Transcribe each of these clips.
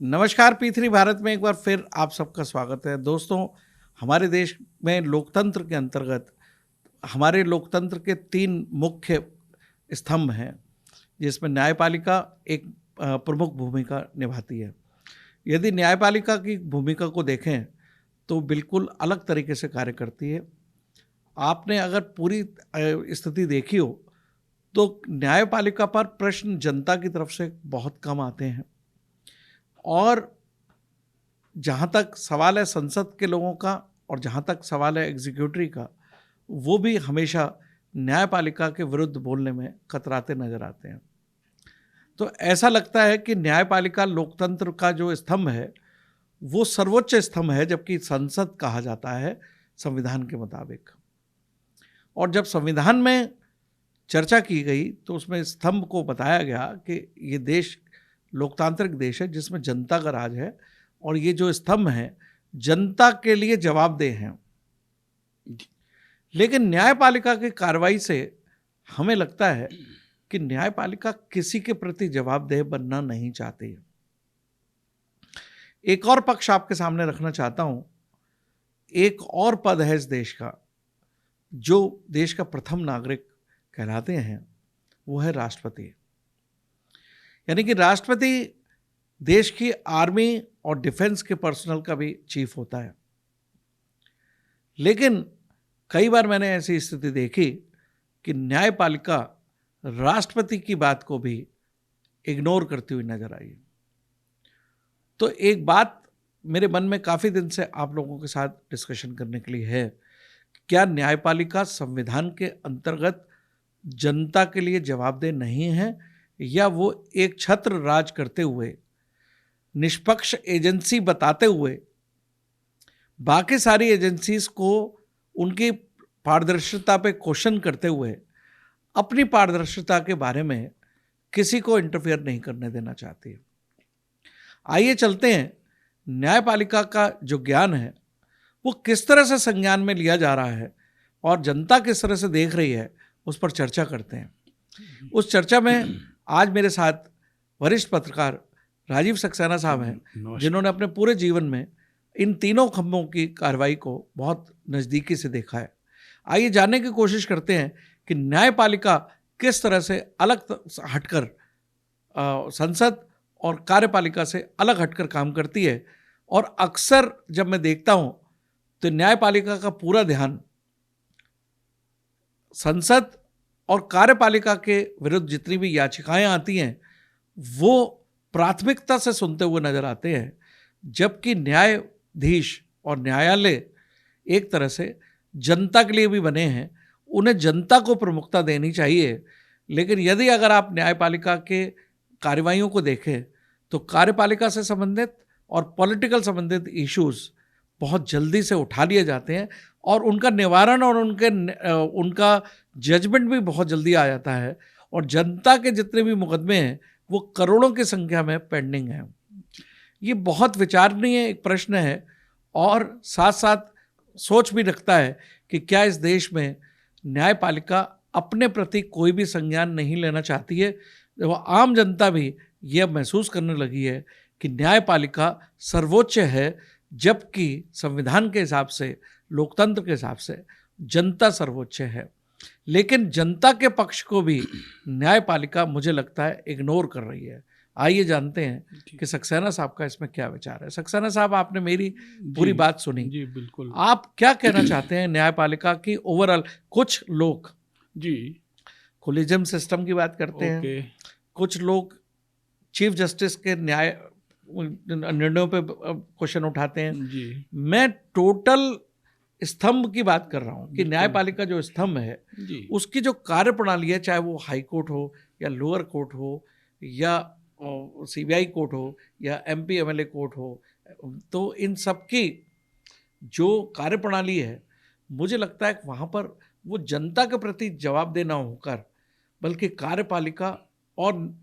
नमस्कार P3 भारत में एक बार फिर आप सबका स्वागत है। दोस्तों, हमारे देश में लोकतंत्र के अंतर्गत हमारे लोकतंत्र के 3 मुख्य स्तंभ हैं, जिसमें न्यायपालिका एक प्रमुख भूमिका निभाती है। यदि न्यायपालिका की भूमिका को देखें तो बिल्कुल अलग तरीके से कार्य करती है। आपने अगर पूरी स्थिति देखी हो तो न्यायपालिका पर प्रश्न जनता की तरफ से बहुत कम आते हैं, और जहाँ तक सवाल है संसद के लोगों का और जहाँ तक सवाल है एग्जीक्यूटिव का, वो भी हमेशा न्यायपालिका के विरुद्ध बोलने में कतराते नजर आते हैं। तो ऐसा लगता है कि न्यायपालिका लोकतंत्र का जो स्तंभ है वो सर्वोच्च स्तंभ है, जबकि संसद कहा जाता है संविधान के मुताबिक। और जब संविधान में चर्चा की गई तो उसमें स्तंभ को बताया गया कि ये देश लोकतांत्रिक देश है जिसमें जनता का राज है, और ये जो स्तंभ है जनता के लिए जवाबदेह हैं। लेकिन न्यायपालिका की कार्रवाई से हमें लगता है कि न्यायपालिका किसी के प्रति जवाबदेह बनना नहीं चाहती है। एक और पक्ष आपके सामने रखना चाहता हूं। एक और पद है इस देश का जो देश का प्रथम नागरिक कहलाते हैं, वो है राष्ट्रपति। यानी कि राष्ट्रपति देश की आर्मी और डिफेंस के पर्सनल का भी चीफ होता है। लेकिन कई बार मैंने ऐसी स्थिति देखी कि न्यायपालिका राष्ट्रपति की बात को भी इग्नोर करती हुई नजर आई। तो एक बात मेरे मन में काफ़ी दिन से आप लोगों के साथ डिस्कशन करने के लिए है, क्या न्यायपालिका संविधान के अंतर्गत जनता के लिए जवाबदेह नहीं है, या वो एक छत्र राज करते हुए, निष्पक्ष एजेंसी बताते हुए बाकी सारी एजेंसीज को उनकी पारदर्शिता पे क्वेश्चन करते हुए अपनी पारदर्शिता के बारे में किसी को इंटरफेयर नहीं करने देना चाहती है। आइए चलते हैं, न्यायपालिका का जो ज्ञान है वो किस तरह से संज्ञान में लिया जा रहा है और जनता किस तरह से देख रही है, उस पर चर्चा करते हैं। उस चर्चा में आज मेरे साथ वरिष्ठ पत्रकार राजीव सक्सेना साहब हैं, जिन्होंने अपने पूरे जीवन में इन तीनों खंभों की कार्रवाई को बहुत नज़दीकी से देखा है। आइए जानने की कोशिश करते हैं कि न्यायपालिका किस तरह से अलग हटकर संसद और कार्यपालिका से अलग हटकर काम करती है। और अक्सर जब मैं देखता हूं तो न्यायपालिका का पूरा ध्यान संसद और कार्यपालिका के विरुद्ध जितनी भी याचिकाएं आती हैं वो प्राथमिकता से सुनते हुए नजर आते हैं, जबकि न्यायाधीश और न्यायालय एक तरह से जनता के लिए भी बने हैं, उन्हें जनता को प्रमुखता देनी चाहिए। लेकिन यदि अगर आप न्यायपालिका के कार्रवाइयों को देखें तो कार्यपालिका से संबंधित और पॉलिटिकल संबंधित इश्यूज बहुत जल्दी से उठा लिए जाते हैं और उनका निवारण और उनका जजमेंट भी बहुत जल्दी आ जाता है, और जनता के जितने भी मुकदमे हैं वो करोड़ों की संख्या में पेंडिंग हैं। ये बहुत विचारणीय एक प्रश्न है और साथ साथ सोच भी रखता है कि क्या इस देश में न्यायपालिका अपने प्रति कोई भी संज्ञान नहीं लेना चाहती है। वो आम जनता भी यह महसूस करने लगी है कि न्यायपालिका सर्वोच्च है, जबकि संविधान के हिसाब से, लोकतंत्र के हिसाब से जनता सर्वोच्च है। लेकिन जनता के पक्ष को भी न्यायपालिका मुझे लगता है इग्नोर कर रही है। आइए जानते हैं कि सक्सेना साहब का इसमें क्या विचार है। सक्सेना साहब, आपने मेरी पूरी बात सुनी। जी बिल्कुल। आप क्या कहना चाहते हैं न्यायपालिका की ओवरऑल? कुछ लोग जी कोलिजियम सिस्टम की बात करते हैं, कुछ लोग चीफ जस्टिस के न्याय निर्णयों पे क्वेश्चन उठाते हैं। जी मैं टोटल स्तंभ की बात कर रहा हूँ कि न्यायपालिका जो स्तंभ है उसकी जो कार्य प्रणाली है, चाहे वो हाई कोर्ट हो या लोअर कोर्ट हो या सीबीआई कोर्ट हो या एमपी एमएलए कोर्ट हो, तो इन सब की जो कार्य प्रणाली है मुझे लगता है वहाँ पर वो जनता के प्रति जवाबदेह न होकर बल्कि कार्यपालिका और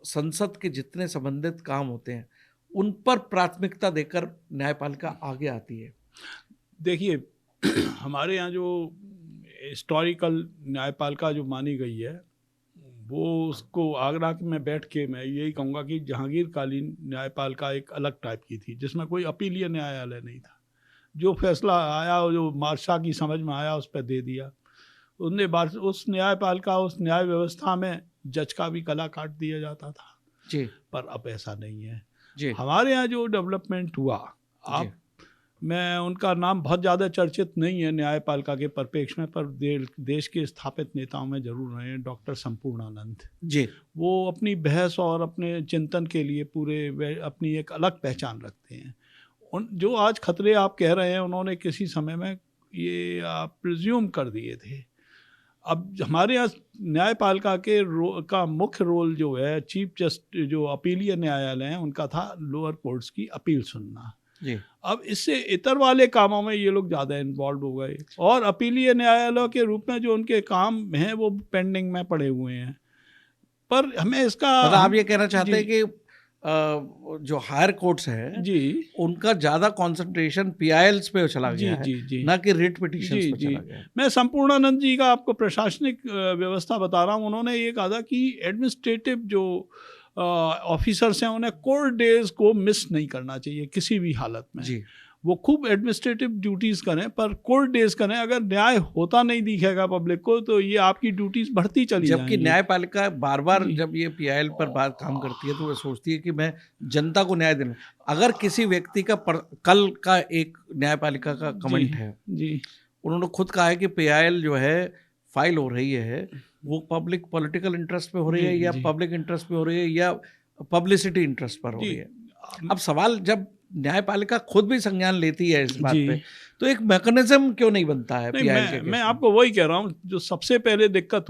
संसद के जितने संबंधित काम होते हैं उन पर प्राथमिकता देकर न्यायपालिका आगे आती है। देखिए, हमारे यहाँ जो हिस्टोरिकल न्यायपालिका जो मानी गई है वो उसको आगरा में बैठ के मैं यही कहूँगा कि जहांगीरकालीन न्यायपालिका एक अलग टाइप की थी, जिसमें कोई अपीलीय न्यायालय नहीं था। जो फैसला आया, जो बादशाह की समझ में आया, उस पर दे दिया। उसने उस न्यायपालिका, उस न्याय व्यवस्था में जज का भी गला काट दिया जाता था जी। पर अब ऐसा नहीं है जी। हमारे यहाँ जो डेवलपमेंट हुआ, आप मैं उनका नाम बहुत ज़्यादा चर्चित नहीं है न्यायपालिका के परिप्रेक्ष्य में, पर देश के स्थापित नेताओं में जरूर रहे हैं डॉक्टर संपूर्णानंद जी। वो अपनी बहस और अपने चिंतन के लिए पूरे अपनी एक अलग पहचान रखते हैं। उन जो आज खतरे आप कह रहे हैं, उन्होंने किसी समय में ये प्रिज्यूम कर दिए थे। अब हमारे यहाँ न्यायपालिका का मुख्य रोल जो है, चीफ जस्टिस जो अपीलीय न्यायालय हैं उनका था लोअर कोर्ट्स की अपील सुनना जी। अब इससे इतर वाले कामों में ये लोग ज़्यादा इन्वॉल्व हो गए और अपीलीय न्यायालय के रूप में जो उनके काम हैं वो पेंडिंग में पड़े हुए हैं। पर हमें इसका मतलब आप ये कहना चाहते हैं कि जो हायर कोर्ट्स हैं जी, उनका ज़्यादा कंसंट्रेशन पीआईएल्स पे चला गया है, जी, ना कि रिट पिटीशंस पे चला गया है। मैं संपूर्णानंद जी का आपको प्रशासनिक व्यवस्था बता रहा हूँ। उन्होंने ये कहा था कि एडमिनिस्ट्रेटिव जो ऑफिसर्स हैं उन्हें कोर्ट डेज को मिस नहीं करना चाहिए किसी भी हालत में जी। वो खूब एडमिनिस्ट्रेटिव ड्यूटीज़ करें पर कोर्ट डेज करें। अगर न्याय होता नहीं दिखेगा पब्लिक को तो ये आपकी ड्यूटीज़ बढ़ती चली जाएंगी। जबकि न्यायपालिका बार बार जब ये पीआईएल पर बात काम करती है तो वो सोचती है कि मैं जनता को न्याय देना। अगर किसी व्यक्ति का कल का एक न्यायपालिका का कमेंट है जी, उन्होंने खुद कहा है कि पीआईएल जो है फाइल हो रही है वो पब्लिक पॉलिटिकल इंटरेस्ट पे हो रही है या पब्लिक इंटरेस्ट पे हो रही है या पब्लिसिटी इंटरेस्ट पर हो रही है। अब सवाल जब न्यायपालिका खुद भी संज्ञान लेती है इस बात पे, तो एक मैकेनिज्म क्यों नहीं बनता है? मैं आपको वही कह रहा हूँ, जो सबसे पहले दिक्कत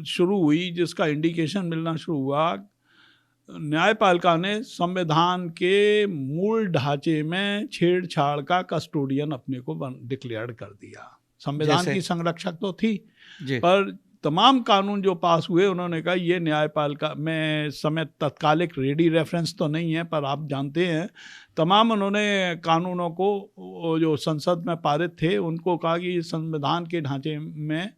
शुरू हुई जिसका इंडिकेशन मिलना शुरू हुआ, न्यायपालिका ने संविधान के मूल ढांचे में छेड़छाड़ का कस्टोडियन अपने को डिक्लेयर कर दिया। संविधान की संरक्षक तो थी पर तमाम कानून जो पास हुए उन्होंने कहा ये न्यायपालिका में समय तत्कालिक रेडी रेफरेंस तो नहीं है पर आप जानते हैं तमाम उन्होंने कानूनों को जो संसद में पारित थे उनको कहा कि संविधान के ढांचे में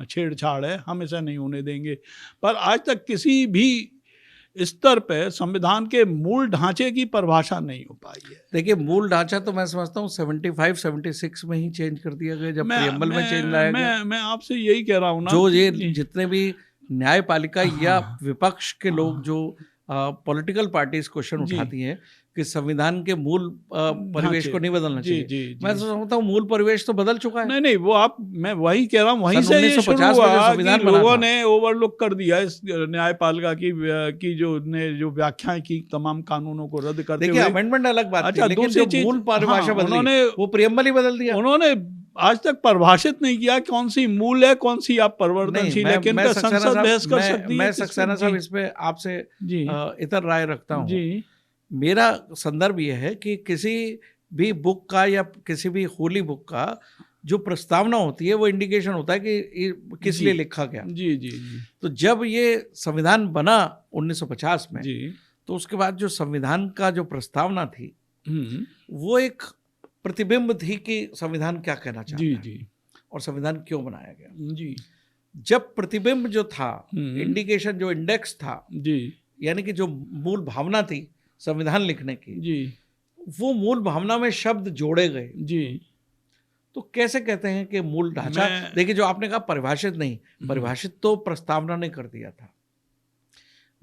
छेड़छाड़ है, हम इसे नहीं होने देंगे। पर आज तक किसी भी स्तर पे संविधान के मूल ढांचे की परिभाषा नहीं हो पाई है। देखिए मूल ढांचा तो मैं समझता हूँ 75-76 में ही चेंज कर दिया गया, जब प्रियम्बल में चेंज लाया गया। मैं आपसे यही कह रहा हूँ ना, जो ये जितने भी न्यायपालिका या विपक्ष के लोग जो पॉलिटिकल पार्टीज क्वेश्चन उठाती हैं कि संविधान के मूल परिवेश को नहीं बदलना चाहिए, मैं समझता हूँ मूल परिवेश तो बदल चुका है। नहीं वो मैं वही कह रहा हूँ, वहीं से ये शुरू हुआ कि लोगों ने ओवरलुक कर दिया इस न्यायपालिका की जो व्याख्याएं की तमाम कानूनों को रद्द करते हुए। देखिए अमेंडमेंट अलग बात है, लेकिन जो मूल परिभाषा बदली वो प्रियम्बल ही बदल दिया। उन्होंने आज तक परिभाषित नहीं किया कौन सी मूल है कौन सी आप परिवर्तनशील है, लेकिन संसद बहस कर सकती है। मैं सक्सेना साहब इस पे आपसे इतर राय रखता हूँ। मेरा संदर्भ यह है कि किसी भी बुक का या किसी भी होली बुक का जो प्रस्तावना होती है वो इंडिकेशन होता है कि किस लिए लिखा गया। जी जी। तो जब ये संविधान बना 1950 में तो उसके बाद जो संविधान का जो प्रस्तावना थी वो एक प्रतिबिंब थी कि संविधान क्या कहना चाहता है जी, और संविधान क्यों बनाया गया जी। जब प्रतिबिंब जो था, इंडिकेशन जो इंडेक्स था जी, यानी कि जो मूल भावना थी संविधान लिखने की जी, वो मूल भावना में शब्द जोड़े गए जी, तो कैसे कहते हैं कि मूल ढांचा? देखिए जो आपने कहा परिभाषित नहीं, परिभाषित तो प्रस्तावना ने कर दिया था।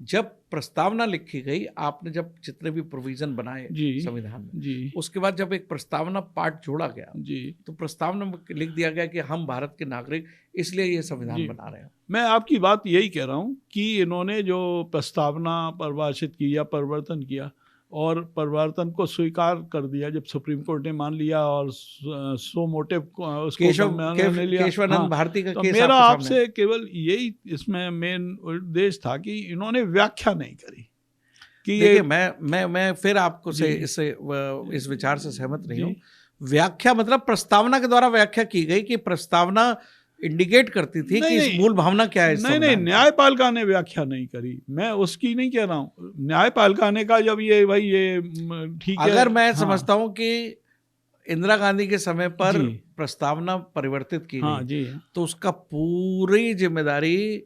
जब प्रस्तावना लिखी गई, आपने जब जितने भी प्रोविजन बनाए संविधान में जी, उसके बाद जब एक प्रस्तावना पार्ट जोड़ा गया जी, तो प्रस्तावना में लिख दिया गया कि हम भारत के नागरिक इसलिए ये संविधान बना रहे हैं। मैं आपकी बात यही कह रहा हूँ कि इन्होंने जो प्रस्तावना परिभाषित की या परिवर्तन किया और परिवर्तन को स्वीकार कर दिया जब सुप्रीम कोर्ट ने मान लिया और सो मोटिव केशवानंद भारती का तो मेरा आपसे केवल यही इसमें मेन उद्देश्य था कि इन्होंने व्याख्या नहीं करी कि देखिए मैं फिर आपको से इस विचार से सहमत नहीं हूँ। व्याख्या मतलब प्रस्तावना के द्वारा व्याख्या की गई कि प्रस्तावना इंडिकेट करती थी कि इस मूल भावना क्या है। नहीं, न्यायपालिका ने व्याख्या नहीं करी, मैं उसकी नहीं कह रहा हूँ। न्यायपालिका ने कहा जब ये भाई ये ठीक है। अगर मैं समझता हूँ कि इंदिरा गांधी के समय पर प्रस्तावना परिवर्तित की गई जी, तो उसका पूरी जिम्मेदारी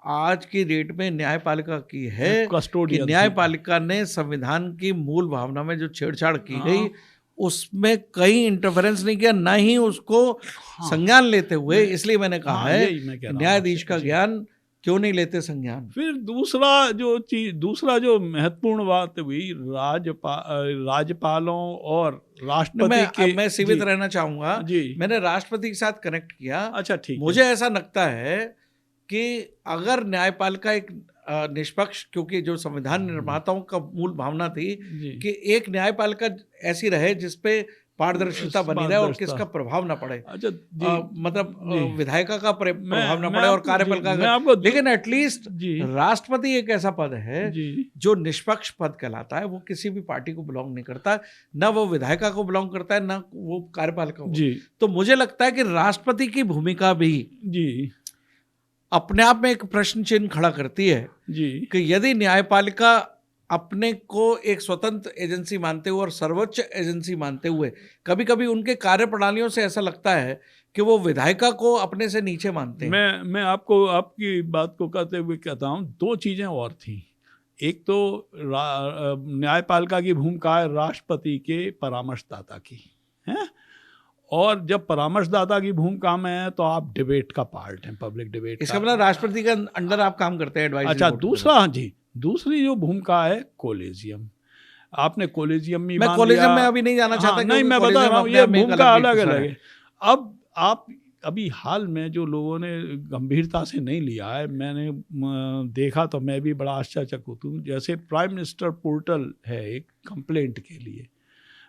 आज की डेट में न्यायपालिका की है कि कस्टोडियन न्यायपालिका ने संविधान की मूल भावना में जो छेड़छाड़ की हाँ। गई उसमें कहीं इंटरफेरेंस नहीं किया, ना ही उसको हाँ। संज्ञान लेते हुए। इसलिए मैंने कहा हाँ, है यही मैं कह रहा हूँ न्यायाधीश आपसे। का जी। ज्ञान क्यों नहीं लेते संज्ञान। फिर दूसरा जो महत्वपूर्ण बात हुई राज्यपालों और राष्ट्रपति के। मैं सीमित जी, रहना चाहूंगा। जी। मैंने राष्ट्रपति के साथ कनेक्ट किया। अच्छा, ठीक है। मुझे ऐसा लगता है कि अगर न्यायपालिका एक निष्पक्ष, क्योंकि जो संविधान निर्माताओं का मूल भावना थी जी। कि एक न्यायपालिका ऐसी रहे जिसपे पारदर्शिता बनी रहे और पारदर्शिता। किसका प्रभाव ना पड़े। अच्छा, जी। मतलब जी। विधायिका का प्रभाव ना मैं पड़े और आपको- कार्यपालिका जी, मैं का। आपको लेकिन एटलीस्ट जी। राष्ट्रपति एक ऐसा पद है जी। जो निष्पक्ष पद कहलाता है। वो किसी भी पार्टी को बिलोंग नहीं करता, ना वो विधायिका को बिलोंग करता है, ना वो कार्यपालिका को। जी। तो मुझे लगता है कि राष्ट्रपति की भूमिका भी जी। अपने आप में एक प्रश्न चिन्ह खड़ा करती है जी। कि यदि न्यायपालिका अपने को एक स्वतंत्र एजेंसी मानते हुए और सर्वोच्च एजेंसी मानते हुए, कभी कभी उनके कार्य प्रणालियों से ऐसा लगता है कि वो विधायिका को अपने से नीचे मानते हैं। मैं आपको आपकी बात को कहते हुए कहता हूँ, दो चीज़ें और थी। एक तो न्यायपालिका की भूमिका है राष्ट्रपति के परामर्शदाता की, है। और जब परामर्शदाता की भूमिका में है तो आप डिबेट का पार्ट हैं, पब्लिक डिबेट इसका का। मतलब राष्ट्रपति का अंडर आप काम करते हैं, एडवाइजरी अच्छा, बोर्ड की दूसरा, हाँ जी, दूसरी जो भूमिका है कोलेजियम। आपने कोलेजियम में मैं मान कोलेजियम लिया। में अभी नहीं जाना चाहता, हाँ, नहीं, क्योंकि मैं बता कोलेजियम रहा हूँ अपने ये आप में एक भूमिका अलग अलग विषय अलग है। है। अब आप अभी हाल में जो लोगों ने गंभीरता से नहीं लिया है, मैंने देखा तो मैं भी बड़ा आश्चर्यचकित हूँ। जैसे प्राइम मिनिस्टर पोर्टल है एक कंप्लेंट के लिए,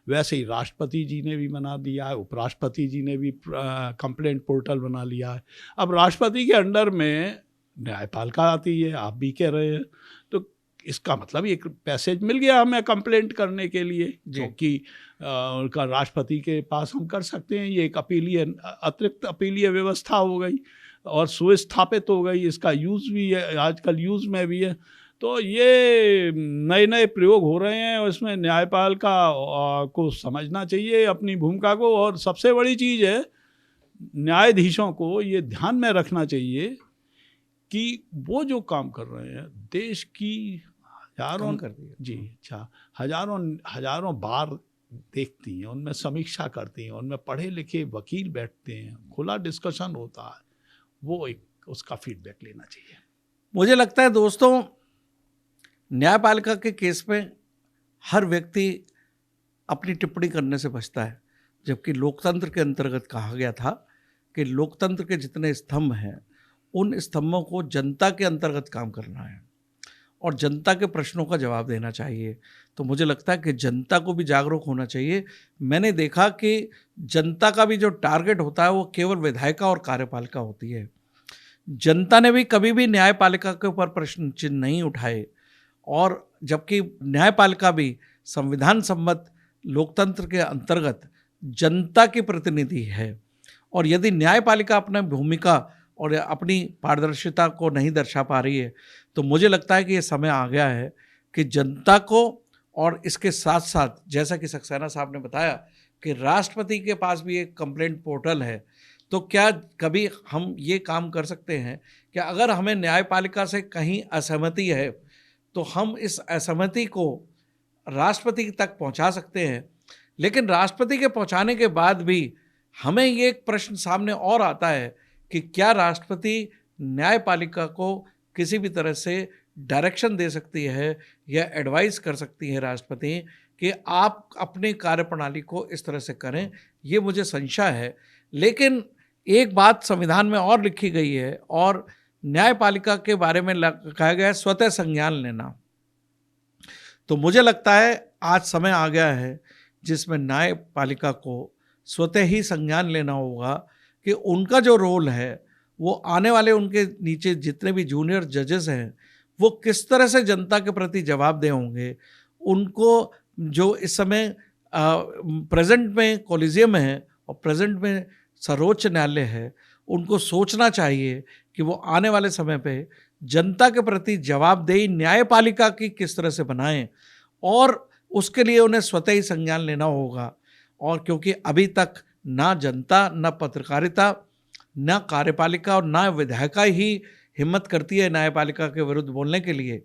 वैसे ही राष्ट्रपति जी ने भी बना दिया है, उपराष्ट्रपति जी ने भी कंप्लेंट पोर्टल बना लिया है। अब राष्ट्रपति के अंडर में न्यायपालिका आती है, आप भी कह रहे हैं, तो इसका मतलब एक पैसेज मिल गया हमें कंप्लेंट करने के लिए, क्योंकि उनका राष्ट्रपति के पास हम कर सकते हैं। ये एक अपीलीय, अतिरिक्त अपीलीय व्यवस्था हो गई और सुस्थापित हो गई। इसका यूज़ भी है, आजकल यूज़ में भी है। तो ये नए नए प्रयोग हो रहे हैं और इसमें न्यायपालिका को समझना चाहिए अपनी भूमिका को। और सबसे बड़ी चीज़ है, न्यायाधीशों को ये ध्यान में रखना चाहिए कि वो जो काम कर रहे हैं, देश की हजारों बार देखती हैं, उनमें समीक्षा करती हैं, उनमें पढ़े लिखे वकील बैठते हैं, खुला डिस्कशन होता है, वो एक उसका फीडबैक लेना चाहिए। मुझे लगता है दोस्तों, न्यायपालिका के केस में हर व्यक्ति अपनी टिप्पणी करने से बचता है, जबकि लोकतंत्र के अंतर्गत कहा गया था कि लोकतंत्र के जितने स्तंभ हैं उन स्तंभों को जनता के अंतर्गत काम करना है और जनता के प्रश्नों का जवाब देना चाहिए। तो मुझे लगता है कि जनता को भी जागरूक होना चाहिए। मैंने देखा कि जनता का भी जो टारगेट होता है वो केवल विधायिका और कार्यपालिका होती है। जनता ने भी कभी भी न्यायपालिका के ऊपर प्रश्न चिन्ह नहीं उठाए, और जबकि न्यायपालिका भी संविधान सम्मत लोकतंत्र के अंतर्गत जनता की प्रतिनिधि है। और यदि न्यायपालिका अपनी भूमिका और अपनी पारदर्शिता को नहीं दर्शा पा रही है, तो मुझे लगता है कि ये समय आ गया है कि जनता को, और इसके साथ साथ जैसा कि सक्सेना साहब ने बताया कि राष्ट्रपति के पास भी एक कंप्लेंट पोर्टल है, तो क्या कभी हम ये काम कर सकते हैं कि अगर हमें न्यायपालिका से कहीं असहमति है तो हम इस असहमति को राष्ट्रपति तक पहुंचा सकते हैं। लेकिन राष्ट्रपति के पहुंचाने के बाद भी हमें ये एक प्रश्न सामने और आता है कि क्या राष्ट्रपति न्यायपालिका को किसी भी तरह से डायरेक्शन दे सकती है या एडवाइस कर सकती है राष्ट्रपति कि आप अपनी कार्यप्रणाली को इस तरह से करें। ये मुझे संशय है। लेकिन एक बात संविधान में और लिखी गई है और न्यायपालिका के बारे में कहा गया है स्वतः संज्ञान लेना। तो मुझे लगता है आज समय आ गया है जिसमें न्यायपालिका को स्वतः ही संज्ञान लेना होगा कि उनका जो रोल है वो आने वाले उनके नीचे जितने भी जूनियर जजेस हैं वो किस तरह से जनता के प्रति जवाबदेह होंगे। उनको जो इस समय प्रेजेंट में कॉलेजियम है और प्रेजेंट में सर्वोच्च न्यायालय है, उनको सोचना चाहिए कि वो आने वाले समय पे जनता के प्रति जवाबदेही न्यायपालिका की किस तरह से बनाएं, और उसके लिए उन्हें स्वतः ही संज्ञान लेना होगा। और क्योंकि अभी तक ना जनता, ना पत्रकारिता, ना कार्यपालिका और ना विधायिका ही हिम्मत करती है न्यायपालिका के विरुद्ध बोलने के लिए,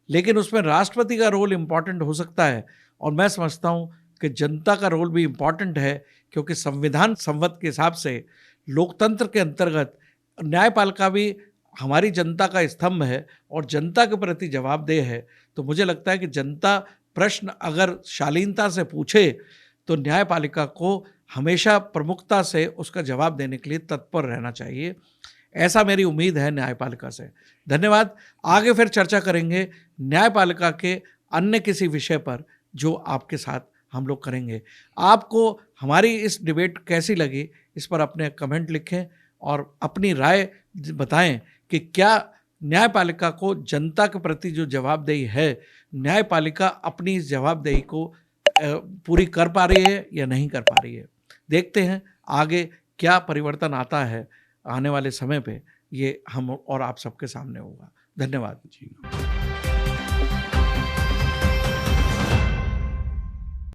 लेकिन उसमें राष्ट्रपति का रोल इम्पॉर्टेंट हो सकता है। और मैं समझता हूँ कि जनता का रोल भी इम्पॉर्टेंट है, क्योंकि संविधान संवत के हिसाब से लोकतंत्र के अंतर्गत न्यायपालिका भी हमारी जनता का स्तंभ है और जनता के प्रति जवाबदेह है। तो मुझे लगता है कि जनता प्रश्न अगर शालीनता से पूछे तो न्यायपालिका को हमेशा प्रमुखता से उसका जवाब देने के लिए तत्पर रहना चाहिए। ऐसा मेरी उम्मीद है न्यायपालिका से। धन्यवाद। आगे फिर चर्चा करेंगे न्यायपालिका के अन्य किसी विषय पर जो आपके साथ हम लोग करेंगे। आपको हमारी इस डिबेट कैसी लगी, इस पर अपने कमेंट लिखें और अपनी राय बताएं कि क्या न्यायपालिका को जनता के प्रति जो जवाबदेही है, न्यायपालिका अपनी इस जवाबदेही को पूरी कर पा रही है या नहीं कर पा रही है। देखते हैं आगे क्या परिवर्तन आता है आने वाले समय पे, ये हम और आप सबके सामने होगा। धन्यवाद जी।